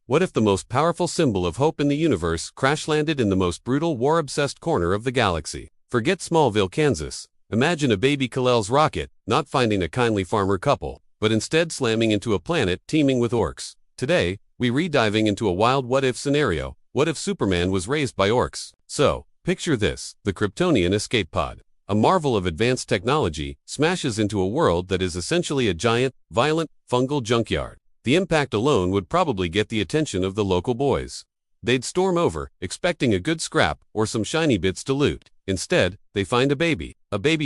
What if the most powerful symbol of hope in the universe crash-landed in the most brutal, war-obsessed corner of the galaxy? Forget Smallville, Kansas. Imagine a baby Kal-El's rocket not finding a kindly farmer couple, but instead slamming into a planet teeming with orcs. Today, we re-diving into a wild what-if scenario. What if Superman was raised by orcs? So, picture this: the Kryptonian escape pod, a marvel of advanced technology, smashes into a world that is essentially a giant, violent, fungal junkyard. The impact alone would probably get the attention of the local boys. They'd storm over, expecting a good scrap or some shiny bits to loot. Instead, they find a baby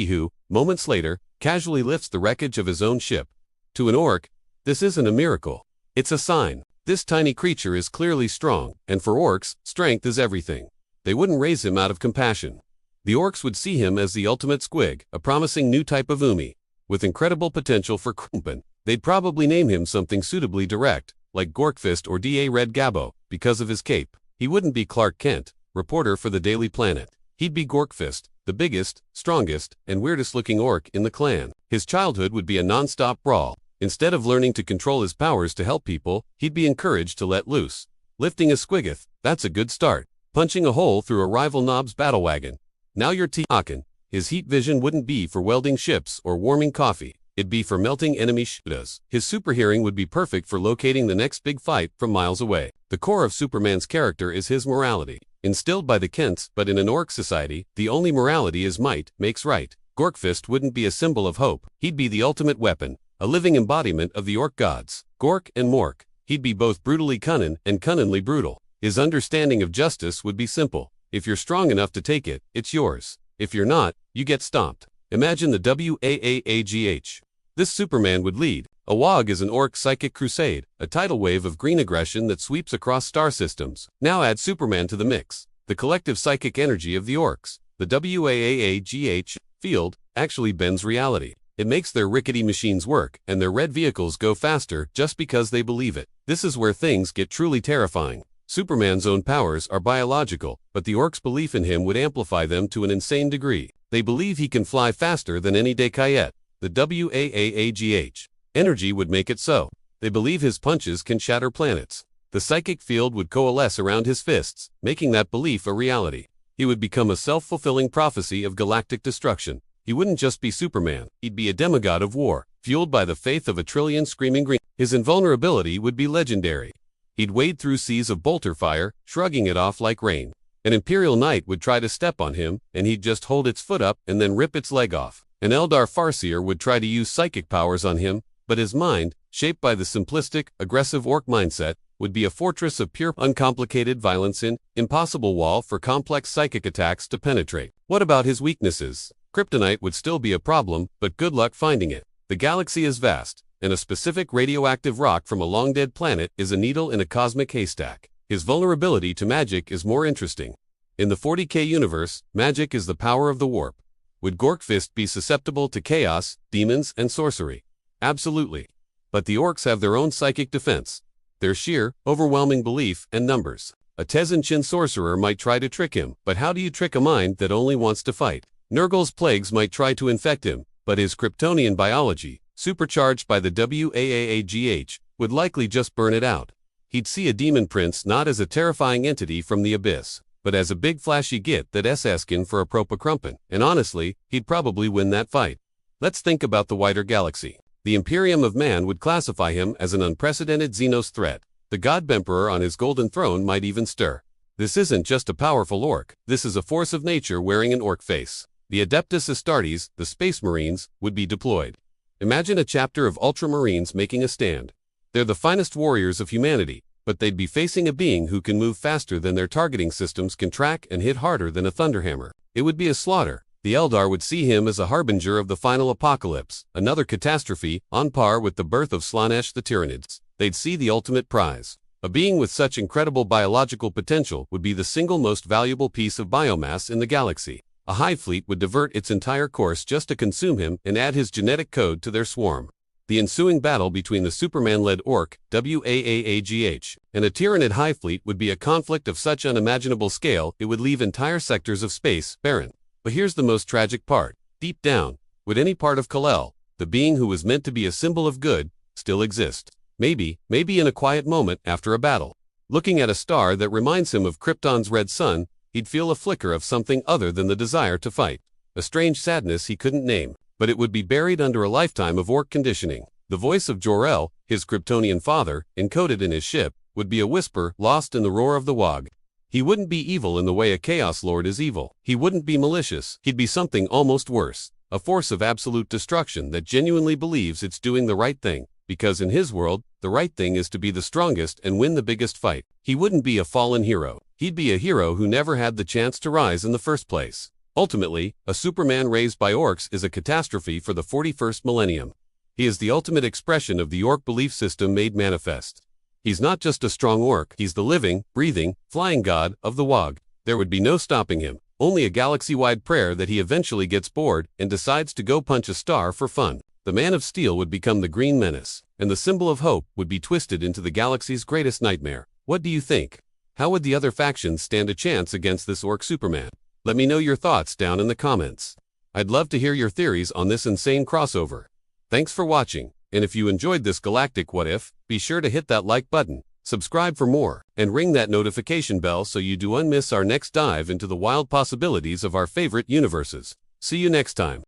who, moments later, casually lifts the wreckage of his own ship. To an orc, this isn't a miracle. It's a sign. This tiny creature is clearly strong, and for orcs, strength is everything. They wouldn't raise him out of compassion. The orcs would see him as the ultimate squig, a promising new type of Umi, with incredible potential for Krumpen. They'd probably name him something suitably direct, like Gorkfist or D.A. Red Gabbo, because of his cape. He wouldn't be Clark Kent, reporter for the Daily Planet. He'd be Gorkfist, the biggest, strongest, and weirdest-looking orc in the clan. His childhood would be a non-stop brawl. Instead of learning to control his powers to help people, he'd be encouraged to let loose. Lifting a squiggoth, that's a good start. Punching a hole through a rival knob's battle wagon. Now you're talkin'. His heat vision wouldn't be for welding ships or warming coffee. It'd be for melting enemy shitas. His super hearing would be perfect for locating the next big fight from miles away. The core of Superman's character is his morality, instilled by the Kents, but in an orc society, the only morality is might makes right. Gorkfist wouldn't be a symbol of hope. He'd be the ultimate weapon, a living embodiment of the orc gods, Gork and Mork. He'd be both brutally cunning and cunningly brutal. His understanding of justice would be simple. If you're strong enough to take it, it's yours. If you're not, you get stomped. Imagine the WAAAGH. This Superman would lead. A WAAAGH is an orc psychic crusade, a tidal wave of green aggression that sweeps across star systems. Now add Superman to the mix. The collective psychic energy of the orcs. The WAAAGH field actually bends reality. It makes their rickety machines work, and their red vehicles go faster just because they believe it. This is where things get truly terrifying. Superman's own powers are biological, but the orcs' belief in him would amplify them to an insane degree. They believe he can fly faster than any Dekayet. The WAAAGH energy would make it so. They believe his punches can shatter planets. The psychic field would coalesce around his fists, making that belief a reality. He would become a self-fulfilling prophecy of galactic destruction. He wouldn't just be Superman, he'd be a demigod of war, fueled by the faith of a trillion screaming green. His invulnerability would be legendary. He'd wade through seas of bolter fire, shrugging it off like rain. An Imperial Knight would try to step on him, and he'd just hold its foot up and then rip its leg off. An Eldar Farseer would try to use psychic powers on him, but his mind, shaped by the simplistic, aggressive orc mindset, would be a fortress of pure, uncomplicated violence, an impossible wall for complex psychic attacks to penetrate. What about his weaknesses? Kryptonite would still be a problem, but good luck finding it. The galaxy is vast, and a specific radioactive rock from a long-dead planet is a needle in a cosmic haystack. His vulnerability to magic is more interesting. In the 40K universe, magic is the power of the warp. Would Gorkfist be susceptible to chaos, demons, and sorcery? Absolutely. But the orcs have their own psychic defense. Their sheer, overwhelming belief and numbers. A Tezenchin sorcerer might try to trick him, but how do you trick a mind that only wants to fight? Nurgle's plagues might try to infect him, but his Kryptonian biology, supercharged by the WAAAGH, would likely just burn it out. He'd see a demon prince not as a terrifying entity from the abyss, but as a big flashy git that's asking for a proper crumpin', and honestly, he'd probably win that fight. Let's think about the wider galaxy. The Imperium of Man would classify him as an unprecedented Xenos threat. The God-Bemperor on his golden throne might even stir. This isn't just a powerful orc, this is a force of nature wearing an orc face. The Adeptus Astartes, the Space Marines, would be deployed. Imagine a chapter of Ultramarines making a stand. They're the finest warriors of humanity, but they'd be facing a being who can move faster than their targeting systems can track and hit harder than a thunderhammer. It would be a slaughter. The Eldar would see him as a harbinger of the final apocalypse, another catastrophe, on par with the birth of Slaanesh the Tyranids. They'd see the ultimate prize. A being with such incredible biological potential would be the single most valuable piece of biomass in the galaxy. A hive fleet would divert its entire course just to consume him and add his genetic code to their swarm. The ensuing battle between the Superman-led orc, WAAAGH, and a Tyranid hive fleet would be a conflict of such unimaginable scale it would leave entire sectors of space barren. But here's the most tragic part. Deep down, would any part of Kal-El, the being who was meant to be a symbol of good, still exist? Maybe in a quiet moment after a battle. Looking at a star that reminds him of Krypton's red sun, he'd feel a flicker of something other than the desire to fight. A strange sadness he couldn't name, but it would be buried under a lifetime of Ork conditioning. The voice of Jor-El, his Kryptonian father, encoded in his ship, would be a whisper lost in the roar of the WAAAGH. He wouldn't be evil in the way a Chaos Lord is evil. He wouldn't be malicious. He'd be something almost worse. A force of absolute destruction that genuinely believes it's doing the right thing. Because in his world, the right thing is to be the strongest and win the biggest fight. He wouldn't be a fallen hero. He'd be a hero who never had the chance to rise in the first place. Ultimately, a Superman raised by orcs is a catastrophe for the 41st millennium. He is the ultimate expression of the orc belief system made manifest. He's not just a strong orc, he's the living, breathing, flying god of the WAAAGH. There would be no stopping him, only a galaxy-wide prayer that he eventually gets bored and decides to go punch a star for fun. The Man of Steel would become the Green Menace, and the symbol of hope would be twisted into the galaxy's greatest nightmare. What do you think? How would the other factions stand a chance against this orc Superman? Let me know your thoughts down in the comments. I'd love to hear your theories on this insane crossover. Thanks for watching, and if you enjoyed this galactic what if, be sure to hit that like button, subscribe for more, and ring that notification bell so you don't miss our next dive into the wild possibilities of our favorite universes. See you next time.